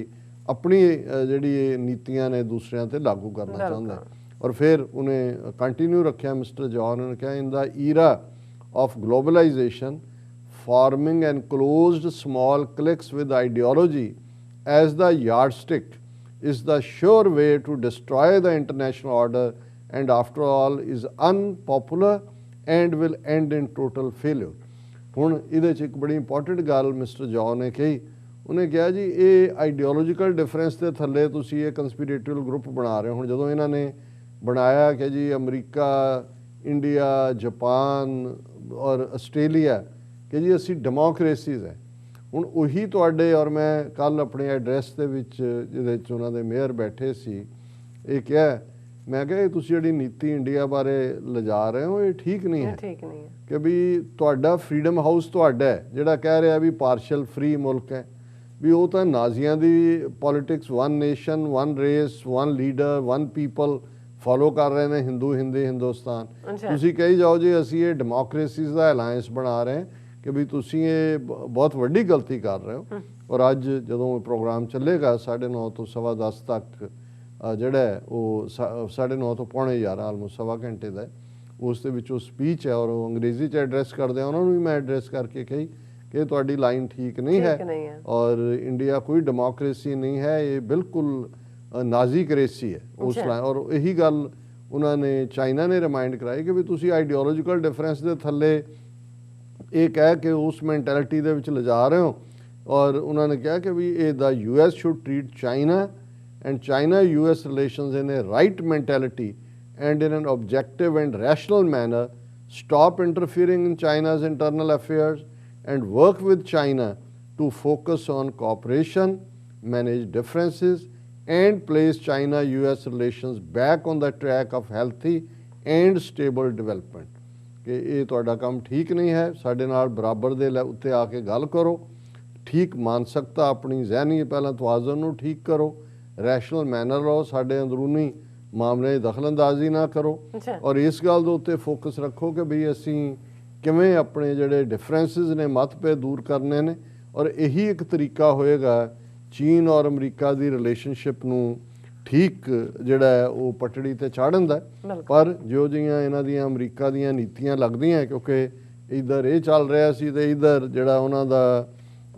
[SPEAKER 2] अपनी जिहड़ी नीतियां ने दूसरिਆਂ ते लागू करना चाहता है। और फिर उन्हें कंटिन्यू रखा मिस्टर जॉन ने कहा in the era of globalization, forming enclosed small cliques with ideology as the yardstick is the sure way to destroy the international order, and after all is unpopular and will end in total failure. ਹੁਣ ਇਹਦੇ 'ਚ ਇੱਕ ਬੜੀ important ਗੱਲ mister John ਨੇ ਕਹੀ, ਉਹਨੇ ਕਿਹਾ ਜੀ ਇਹ ਆਈਡੀਓਲੋਜੀਕਲ ਡਿਫਰੈਂਸ ਦੇ ਥੱਲੇ ਤੁਸੀਂ ਇਹ ਕੰਸਪੀਰੇਟਿਵ ਗਰੁੱਪ ਬਣਾ ਰਹੇ ਹੋ। ਹੁਣ ਜਦੋਂ ਇਹਨਾਂ ਨੇ ਬਣਾਇਆ ਕਿ ਜੀ ਅਮਰੀਕਾ, ਇੰਡੀਆ, ਜਾਪਾਨ ਔਰ ਆਸਟ੍ਰੇਲੀਆ ਕਿ ਜੀ ਅਸੀਂ ਡੈਮੋਕਰੇਸੀਜ਼ ਹੈ, ਹੁਣ ਉਹੀ ਤੁਹਾਡੇ ਔਰ ਮੈਂ ਕੱਲ੍ਹ ਆਪਣੇ ਐਡਰੈਸ ਦੇ ਵਿੱਚ ਜਿਹਦੇ 'ਚ ਉਹਨਾਂ ਦੇ ਮੇਅਰ ਬੈਠੇ ਸੀ ਇਹ ਕਿਹਾ, ਮੈਂ ਕਿਹਾ ਇਹ ਤੁਸੀਂ ਜਿਹੜੀ ਨੀਤੀ ਇੰਡੀਆ ਬਾਰੇ ਲਿਜਾ ਰਹੇ ਹੋ ਇਹ ਠੀਕ ਨਹੀਂ ਹੈ,
[SPEAKER 1] ਠੀਕ ਨਹੀਂ ਹੈ
[SPEAKER 2] ਕਿ ਵੀ ਤੁਹਾਡਾ ਫਰੀडम ਹਾਊਸ ਤੁਹਾਡਾ ਹੈ ਜਿਹੜਾ ਕਹਿ ਰਿਹਾ ਵੀ ਪਾਰਸ਼ਲ ਫਰੀ ਮੁਲਕ ਹੈ, ਵੀ ਉਹ ਤਾਂ ਨਾਜ਼ੀਆਂ ਦੀ politics, one nation, one race, one leader, one people follow ਕਰ ਰਹੇ ਨੇ, ਹਿੰਦੂ ਹਿੰਦੁਸਤਾਨ। ਤੁਸੀਂ ਕਹੀ ਜਾਓ ਜੀ ਅਸੀਂ ਇਹ ਡੈਮੋਕਰੇਸੀਜ਼ ਦਾ ਅਲਾਇੰਸ ਬਣਾ ਰਹੇ ਕਿ ਵੀ ਤੁਸੀਂ ਇਹ ਬਹੁਤ ਵੱਡੀ ਗਲਤੀ ਕਰ ਰਹੇ ਹੋ। ਔਰ ਅੱਜ ਜਦੋਂ ਪ੍ਰੋਗਰਾਮ ਚੱਲੇਗਾ 9:30 ਤੋਂ 10:15 ਤੱਕ ਜਿਹੜਾ ਉਹ 9:30 ਤੋਂ 11:45 ਆਲਮੋਸਟ ਸਵਾ ਘੰਟੇ ਦਾ, ਉਸ ਦੇ ਵਿੱਚ ਉਹ ਸਪੀਚ ਹੈ ਔਰ ਉਹ ਅੰਗਰੇਜ਼ੀ 'ਚ ਐਡਰੈਸ ਕਰਦੇ ਆ, ਉਹਨਾਂ ਨੂੰ ਵੀ ਮੈਂ ਐਡਰੈਸ ਕਰਕੇ ਕਹੀ ਕਿ ਤੁਹਾਡੀ ਲਾਈਨ ਠੀਕ ਨਹੀਂ ਹੈ ਔਰ ਇੰਡੀਆ ਕੋਈ ਡੈਮੋਕਰੇਸੀ ਨਹੀਂ ਹੈ, ਇਹ ਬਿਲਕੁਲ ਨਾਜ਼ੀ ਕਰੇਸੀ ਹੈ ਉਸ ਲਾਈਨ। ਔਰ ਇਹੀ ਗੱਲ ਉਹਨਾਂ ਨੇ ਚਾਈਨਾ ਨੇ ਰਿਮਾਈਂਡ ਕਰਾਈ ਕਿ ਵੀ ਤੁਸੀਂ ਆਈਡੀਓਲੋਜੀਕਲ ਡਿਫਰੈਂਸ ਦੇ ਥੱਲੇ ਇਹ ਕਹਿ ਕੇ ਉਸ ਮੈਂਟੈਲਿਟੀ ਦੇ ਵਿੱਚ ਲਿਜਾ ਰਹੇ ਹੋ। ਔਰ ਉਹਨਾਂ ਨੇ ਕਿਹਾ ਕਿ ਵੀ ਇਹ ਦਾ US should treat China and China-US relations in a right mentality and in an objective and rational manner, stop interfering in China's internal affairs and work with China to focus on cooperation, manage differences and place China-US relations back on the track of healthy and stable development. ਕਿ ਇਹ ਤੁਹਾਡਾ ਕੰਮ ਠੀਕ ਨਹੀਂ ਹੈ, ਸਾਡੇ ਨਾਲ ਬਰਾਬਰ ਦੇ ਉੱਤੇ ਆ ਕੇ ਗੱਲ ਕਰੋ, ਠੀਕ ਮਾਨਸਿਕਤਾ ਆਪਣੀ ਜ਼ਹਿਨੀ ਪਹਿਲਾਂ ਤਵਾਜ਼ਨ ਨੂੰ ਠੀਕ ਕਰੋ, ਰੈਸ਼ਨਲ ਮੈਨਰ ਰਹੋ, ਸਾਡੇ ਅੰਦਰੂਨੀ ਮਾਮਲੇ ਦਖਲਅੰਦਾਜ਼ੀ ਨਾ ਕਰੋ ਔਰ ਇਸ ਗੱਲ ਦੇ ਉੱਤੇ ਫੋਕਸ ਰੱਖੋ ਕਿ ਵੀ ਅਸੀਂ ਕਿਵੇਂ ਆਪਣੇ ਜਿਹੜੇ ਡਿਫਰੈਂਸਿਸ ਨੇ ਮਤਭੇਦ ਦੂਰ ਕਰਨੇ ਨੇ। ਔਰ ਇਹੀ ਇੱਕ ਤਰੀਕਾ ਹੋਏਗਾ ਚੀਨ ਔਰ ਅਮਰੀਕਾ ਦੀ ਰਿਲੇਸ਼ਨਸ਼ਿਪ ਨੂੰ ਠੀਕ ਜਿਹੜਾ ਹੈ ਉਹ ਪਟੜੀ ਤੇ ਚਾੜਨ ਦਾ। ਪਰ ਜੋ ਜਿਹੀਆਂ ਇਹਨਾਂ ਦੀਆਂ ਅਮਰੀਕਾ ਦੀਆਂ ਨੀਤੀਆਂ ਲੱਗਦੀਆਂ, ਕਿਉਂਕਿ ਇੱਧਰ ਇਹ ਚੱਲ ਰਿਹਾ ਸੀ ਤੇ ਇੱਧਰ ਜਿਹੜਾ ਉਹਨਾਂ ਦਾ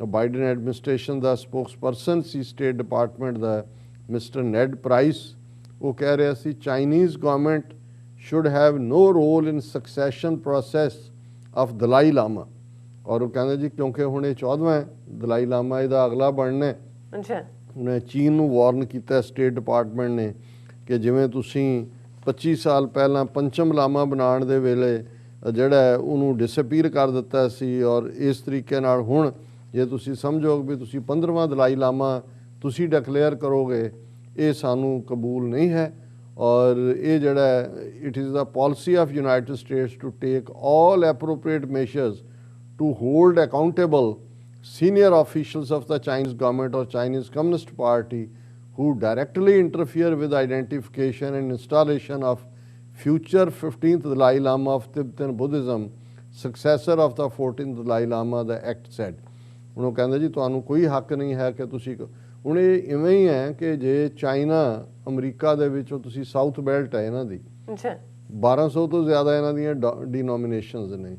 [SPEAKER 2] ਬਾਈਡਨ ਐਡਮਿਨਿਸਟ੍ਰੇਸ਼ਨ ਦਾ ਸਪੋਕਸਪਰਸਨ ਸੀ ਸਟੇਟ ਡਿਪਾਰਟਮੈਂਟ ਦਾ ਮਿਸਟਰ ਨੈਡ ਪ੍ਰਾਈਸ, ਉਹ ਕਹਿ ਰਿਹਾ ਸੀ Chinese government should have no role in succession process of Dalai Lama. ਔਰ ਉਹ ਕਹਿੰਦੇ ਜੀ ਕਿਉਂਕਿ ਹੁਣ ਇਹ 14ਵਾਂ ਦਲਾਈ ਲਾਮਾ ਇਹਦਾ ਅਗਲਾ ਬਣਨਾ। ਉਹਨੇ ਚੀਨ ਨੂੰ ਵਾਰਨ ਕੀਤਾ ਸਟੇਟ ਡਿਪਾਰਟਮੈਂਟ ਨੇ ਕਿ ਜਿਵੇਂ ਤੁਸੀਂ 25 ਸਾਲ ਪਹਿਲਾਂ ਪੰਚਮ ਲਾਮਾ ਬਣਾਉਣ ਦੇ ਵੇਲੇ ਜਿਹੜਾ ਉਹਨੂੰ ਡਿਸਅਪੀਅਰ ਕਰ ਦਿੱਤਾ ਸੀ ਔਰ ਇਸ ਤਰੀਕੇ ਨਾਲ ਹੁਣ ਜੇ ਤੁਸੀਂ ਸਮਝੋ ਵੀ ਤੁਸੀਂ 15ਵਾਂ ਦਲਾਈ ਲਾਮਾ ਤੁਸੀਂ ਡਿਕਲੇਅਰ ਕਰੋਗੇ, ਇਹ ਸਾਨੂੰ ਕਬੂਲ ਨਹੀਂ ਹੈ। ਔਰ ਇਹ ਜਿਹੜਾ it is the policy of United States to take all appropriate measures to hold accountable senior officials of the Chinese government or Chinese Communist Party who directly interfere with identification and installation of future 15th Dalai Lama of Tibetan Buddhism, successor of the 14th Dalai Lama, the act said. ਉਹਨੂੰ ਕਹਿੰਦੇ ਜੀ ਤੁਹਾਨੂੰ ਕੋਈ ਹੱਕ ਨਹੀਂ ਹੈ ਕਿ ਤੁਸੀਂ ਹੁਣ ਇਹ ਇਵੇਂ ਹੀ ਹੈ ਕਿ ਜੇ ਚਾਈਨਾ ਅਮਰੀਕਾ ਦੇ ਵਿੱਚ ਤੁਸੀਂ ਸਾਊਥ ਬੈਲਟ ਹੈ ਇਹਨਾਂ ਦੀ 1200 ਤੋਂ ਜ਼ਿਆਦਾ ਇਹਨਾਂ ਦੀਆਂ ਡਿਨੋਮੀਨੇਸ਼ਨਸ ਨੇ,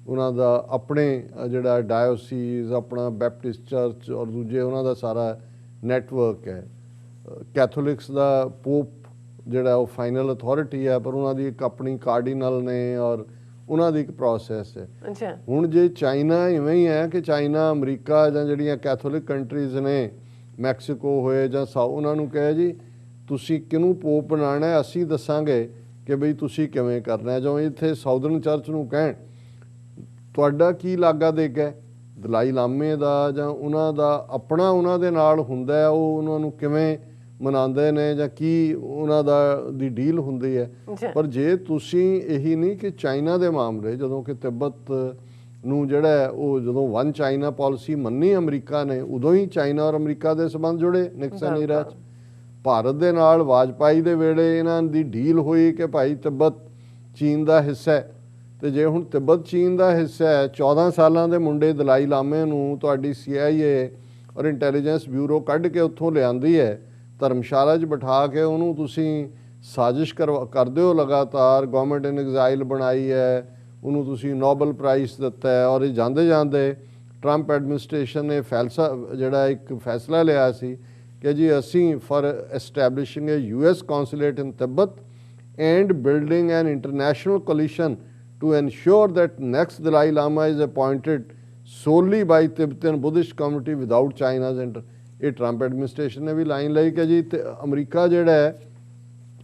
[SPEAKER 2] ਉਹਨਾਂ ਦਾ ਆਪਣੇ ਜਿਹੜਾ ਡਾਇਓਸੀਜ਼ ਆਪਣਾ ਬੈਪਟਿਸਟ ਚਰਚ ਔਰ ਦੂਜੇ ਉਹਨਾਂ ਦਾ ਸਾਰਾ ਨੈਟਵਰਕ ਹੈ। ਕੈਥੋਲਿਕਸ ਦਾ ਪੋਪ ਜਿਹੜਾ ਉਹ ਫਾਈਨਲ ਅਥਾਰਟੀ ਹੈ, ਪਰ ਉਹਨਾਂ ਦੀ ਇੱਕ ਆਪਣੀ ਕਾਰਡੀਨਲ ਨੇ ਔਰ ਉਹਨਾਂ ਦੀ ਇੱਕ ਪ੍ਰੋਸੈਸ ਹੈ। ਹੁਣ ਜੇ ਚਾਈਨਾ ਇਵੇਂ ਹੀ ਹੈ ਕਿ ਚਾਈਨਾ ਅਮਰੀਕਾ ਜਾਂ ਜਿਹੜੀਆਂ ਕੈਥੋਲਿਕ ਕੰਟਰੀਜ਼ ਨੇ ਮੈਕਸੀਕੋ ਹੋਏ ਜਾਂ ਉਹਨਾਂ ਨੂੰ ਕਹੇ ਜੀ ਤੁਸੀਂ ਕਿਹਨੂੰ ਪੋਪ ਬਣਾਉਣਾ, ਅਸੀਂ ਦੱਸਾਂਗੇ ਕਿ ਬਈ ਤੁਸੀਂ ਕਿਵੇਂ ਕਰਨਾ। ਜਾਂ ਇੱਥੇ ਸਾਊਦਰਨ ਚਰਚ ਨੂੰ ਕਹਿਣ ਤੁਹਾਡਾ ਕੀ ਲਾਗਾ ਦੇਗਾ ਦਲਾਈ ਲਾਮੇ ਦਾ ਜਾਂ ਉਹਨਾਂ ਦਾ ਆਪਣਾ ਉਹਨਾਂ ਦੇ ਨਾਲ ਹੁੰਦਾ, ਉਹ ਉਹਨਾਂ ਨੂੰ ਕਿਵੇਂ ਮਨਾਉਂਦੇ ਨੇ ਜਾਂ ਕੀ ਉਹਨਾਂ ਦੀ ਡੀਲ ਹੁੰਦੀ ਹੈ। ਪਰ ਜੇ ਤੁਸੀਂ ਇਹੀ ਨਹੀਂ ਕਿ ਚਾਈਨਾ ਦੇ ਮਾਮਲੇ ਜਦੋਂ ਕਿ ਤਿੱਬਤ ਨੂੰ ਜਿਹੜਾ ਉਹ ਜਦੋਂ ਵਨ ਚਾਈਨਾ ਪਾਲਿਸੀ ਮੰਨੀ ਅਮਰੀਕਾ ਨੇ, ਉਦੋਂ ਹੀ ਚਾਈਨਾ ਔਰ ਅਮਰੀਕਾ ਦੇ ਸੰਬੰਧ ਜੁੜੇ ਨਿਕਸਨ ਈਰਾ 'ਚ। ਭਾਰਤ ਦੇ ਨਾਲ ਵਾਜਪਾਈ ਦੇ ਵੇਲੇ ਇਹਨਾਂ ਦੀ ਡੀਲ ਹੋਈ ਕਿ ਭਾਈ ਤਿੱਬਤ ਚੀਨ ਦਾ ਹਿੱਸਾ ਹੈ, ਤੇ ਜੇ ਹੁਣ ਤਿੱਬਤ ਚੀਨ ਦਾ ਹਿੱਸਾ ਹੈ, 14 ਸਾਲਾਂ ਦੇ ਮੁੰਡੇ ਦਲਾਈ ਲਾਮੇ ਨੂੰ ਤੁਹਾਡੀ CIA ਔਰ ਇੰਟੈਲੀਜੈਂਸ ਬਿਊਰੋ ਕੱਢ ਕੇ ਉੱਥੋਂ ਲਿਆਂਦੀ ਹੈ, ਧਰਮਸ਼ਾਲਾ 'ਚ ਬਿਠਾ ਕੇ ਉਹਨੂੰ ਤੁਸੀਂ ਸਾਜ਼ਿਸ਼ ਕਰਦੇ ਹੋ ਲਗਾਤਾਰ, ਗਵਰਨਮੈਂਟ ਇਨ ਐਗਜ਼ਾਈਲ ਬਣਾਈ ਹੈ, ਉਹਨੂੰ ਤੁਸੀਂ ਨੋਬਲ ਪ੍ਰਾਈਜ਼ ਦਿੱਤਾ ਹੈ। ਔਰ ਇਹ ਜਾਂਦੇ ਜਾਂਦੇ ਟਰੰਪ ਐਡਮਿਨਿਸਟ੍ਰੇਸ਼ਨ ਨੇ ਜਿਹੜਾ ਇੱਕ ਫੈਸਲਾ ਲਿਆ ਸੀ ਕਿ ਜੀ ਅਸੀਂ for establishing a US consulate in Tibet and building an international coalition to ensure that next Dalai Lama is appointed solely by Tibetan Buddhist community without China's ਇਹ ਟਰੰਪ ਐਡਮਿਨਿਸਟ੍ਰੇਸ਼ਨ ਨੇ ਵੀ ਲਾਈਨ ਲਈ ਕਿ ਜੀ ਅਮਰੀਕਾ ਜਿਹੜਾ ਹੈ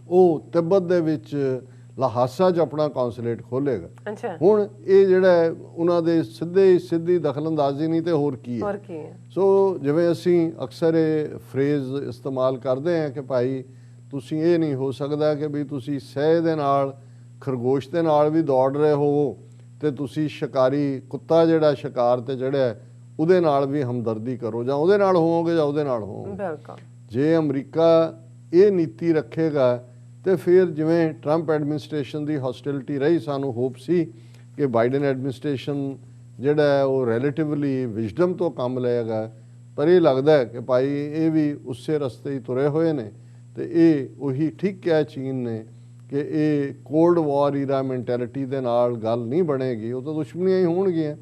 [SPEAKER 2] ਉਹ ਤਿੱਬਤ ਦੇ ਵਿੱਚ ਲਹਾਸਾ 'ਚ ਆਪਣਾ ਕੌਂਸੂਲੇਟ ਖੋਲ੍ਹੇਗਾ।
[SPEAKER 1] ਅੱਛਾ,
[SPEAKER 2] ਹੁਣ ਇਹ ਜਿਹੜਾ ਹੈ ਉਹਨਾਂ ਦੇ ਸਿੱਧੀ ਦਖਲਅੰਦਾਜ਼ੀ ਨਹੀਂ ਤੇ ਹੋਰ ਕੀ ਹੈ। ਸੋ ਜਿਵੇਂ ਅਸੀਂ ਅਕਸਰ ਇਹ ਫਰੇਜ਼ ਇਸਤੇਮਾਲ ਕਰਦੇ ਹਾਂ ਕਿ ਭਾਈ ਤੁਸੀਂ ਇਹ ਨਹੀਂ ਹੋ ਸਕਦਾ ਕਿ ਵੀ ਤੁਸੀਂ ਸਹਿ ਦੇ ਨਾਲ ਖਰਗੋਸ਼ ਦੇ ਨਾਲ ਵੀ ਦੌੜ ਰਹੇ ਹੋ ਤੇ ਤੁਸੀਂ ਸ਼ਿਕਾਰੀ ਕੁੱਤਾ ਜਿਹੜਾ ਸ਼ਿਕਾਰ ਤੇ ਚੜਿਆ ਉਹਦੇ ਨਾਲ ਵੀ ਹਮਦਰਦੀ ਕਰੋ, ਜਾਂ ਉਹਦੇ ਨਾਲ ਹੋਵੋਗੇ ਜਾਂ ਉਹਦੇ ਨਾਲ ਹੋਵੋਗੇ।
[SPEAKER 1] ਬਿਲਕੁਲ। ਜੇ
[SPEAKER 2] ਅਮਰੀਕਾ ਇਹ ਨੀਤੀ ਰੱਖੇਗਾ ਤੇ ਫਿਰ ਜਿਵੇਂ ਟਰੰਪ ਐਡਮਿਨਿਸਟ੍ਰੇਸ਼ਨ ਦੀ ਹੌਸਟਿਲਿਟੀ ਰਹੀ, ਸਾਨੂੰ ਹੋਪ ਸੀ ਕਿ ਬਾਈਡਨ ਐਡਮਿਨਿਸਟ੍ਰੇਸ਼ਨ ਜਿਹੜਾ ਹੈ ਉਹ ਰਿਲੇਟਿਵਲੀ ਵਿਜ਼ਡਮ ਤੋਂ ਕੰਮ ਲਏਗਾ, ਪਰ ਇਹ ਲੱਗਦਾ ਹੈ ਕਿ ਭਾਈ ਇਹ ਵੀ ਉਸੇ ਰਸਤੇ ਹੀ ਤੁਰੇ ਹੋਏ ਨੇ ਤੇ ਇਹ ਉਹੀ ਠੀਕ ਕਿਹਾ ਚੀਨ ਨੇ ਕਿ ਇਹ ਕੋਲਡ ਵਾਰ ਈਰਾ ਮੈਂਟੈਲਿਟੀ ਦੇ ਨਾਲ ਗੱਲ ਨਹੀਂ ਬਣੇਗੀ, ਉਹ ਤਾਂ ਦੁਸ਼ਮਣੀਆਂ ਹੀ ਹੋਣਗੀਆਂ।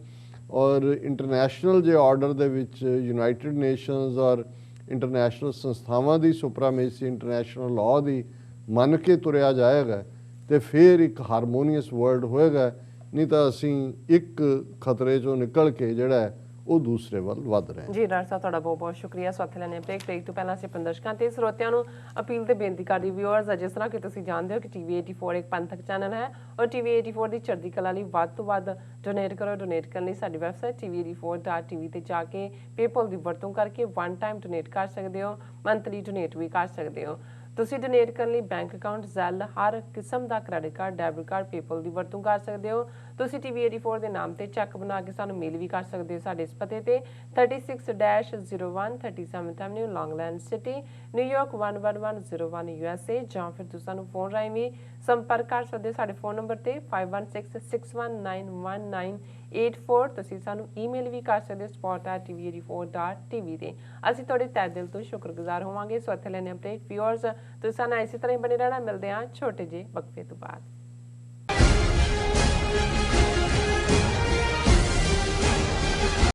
[SPEAKER 2] ਔਰ ਇੰਟਰਨੈਸ਼ਨਲ ਜੇ ਆਰਡਰ ਦੇ ਵਿੱਚ ਯੂਨਾਈਟਿਡ ਨੇਸ਼ਨਸ ਔਰ ਇੰਟਰਨੈਸ਼ਨਲ ਸੰਸਥਾਵਾਂ ਦੀ ਸੁਪਰਾਮੇਸੀ, ਇੰਟਰਨੈਸ਼ਨਲ ਲਾਅ ਦੀ ਮੰਨ ਕੇ ਤੁਰਿਆ ਜਾਏਗਾ ਤੇ ਫਿਰ ਇੱਕ ਹਾਰਮੋਨੀਅਸ ਵਰਲਡ ਹੋਏਗਾ, ਨਹੀਂ ਤਾਂ ਅਸੀਂ ਇੱਕ ਖਤਰੇ 'ਚੋਂ ਨਿਕਲ ਕੇ ਜਿਹੜਾ ਹੈ ਉਹ ਦੂਸਰੇ ਵੱਲ ਵੱਧ ਰਹੇ।
[SPEAKER 1] ਜੀ ਡਾਕਟਰ ਸਾਹਿਬ, ਤੁਹਾਡਾ ਬਹੁਤ ਬਹੁਤ ਸ਼ੁਕਰੀਆ। ਸਵਾਲ ਲੈਣੇ ਬ੍ਰੇਕ ਤੋਂ ਪਹਿਲਾਂ ਅਸੀਂ ਦਰਸ਼ਕਾਂ ਤੇ ਸਰੋਤਿਆਂ ਨੂੰ ਅਪੀਲ ਤੇ ਬੇਨਤੀ ਕਰਦੀ ਵਿਊਅਰਸ, ਜਿਸ ਤਰ੍ਹਾਂ ਕਿ ਤੁਸੀਂ ਜਾਣਦੇ ਹੋ ਕਿ TV 84 ਇੱਕ ਪੰਥਕ ਚੈਨਲ ਹੈ ਔਰ TV 84 ਦੀ ਚੜ੍ਹਦੀ ਕਲਾ ਲਈ ਵੱਧ ਤੋਂ ਵੱਧ ਡੋਨੇਟ ਕਰੋ। ਡੋਨੇਟ ਕਰਨ ਲਈ ਸਾਡੀ ਵੈਬਸਾਈਟ tv84.tv ਤੇ ਜਾ ਕੇ ਪੇਪਲ ਦੀ ਵਰਤੋਂ ਕਰਕੇ ਵਨ ਟਾਈਮ ਡੋਨੇਟ ਕਰ ਸਕਦੇ ਹੋ, ਮੰਥਲੀ ਡੋਨੇਟ ਵੀ ਕਰ ਸਕਦੇ ਹੋ। ਤੁਸੀਂ ਡੋਨੇਟ ਕਰਨ ਲਈ ਬੈਂਕ ਅਕਾਊਂਟ, ਜ਼ੈਲ, ਹਰ ਕਿਸਮ ਦਾ credit card, debit card, PayPal ਦੀ ਵਰਤੋਂ ਕਰ ਸਕਦੇ ਹੋ। ਤੁਸੀਂ TV 84 ਦੇ ਨਾਮ ਤੇ ਚੈੱਕ ਬਣਾ ਕੇ ਸਾਨੂੰ ਮੇਲ ਵੀ ਕਰ ਸਕਦੇ ਹੋ ਸਾਡੇ ਇਸ ਪਤੇ ਤੇ 36-01 37th Avenue, Long Island City, New York 11101 USA, ਜਾਂ ਫਿਰ ਤੁਸੀਂ ਸਾਨੂੰ ਫੋਨ ਰਾਹੀਂ ਵੀ ਸੰਪਰਕ ਕਰ ਸਕਦੇ ਹੋ ਸਾਡੇ ਫੋਨ ਨੰਬਰ ਤੇ 5166191984। ਤੁਸੀਂ ਸਾਨੂੰ ਈਮੇਲ ਵੀ ਕਰ ਸਕਦੇ ਹੋ support@tv84.tv ਤੇ। ਅਸੀਂ ਤੁਹਾਡੇ ਤਹਿ ਦਿਲ ਤੋਂ ਸ਼ੁਕਰਗੁਜ਼ਾਰ ਹੋਵਾਂਗੇ। ਸੋ ਇੱਥੇ ਲੈਣੇ ਬ੍ਰੇਕ। ਵਿਊਅਰਸ, ਤੁਸੀਂ ਸਾਨੂੰ ਇਸੇ ਤਰ੍ਹਾਂ ਹੀ ਬਣੇ ਰਹਿਣਾ। ਮਿਲਦੇ ਹਾਂ ਛੋਟੇ ਜਿਹੇ ਵਕਫੇ ਤੋਂ ਬਾਅਦ।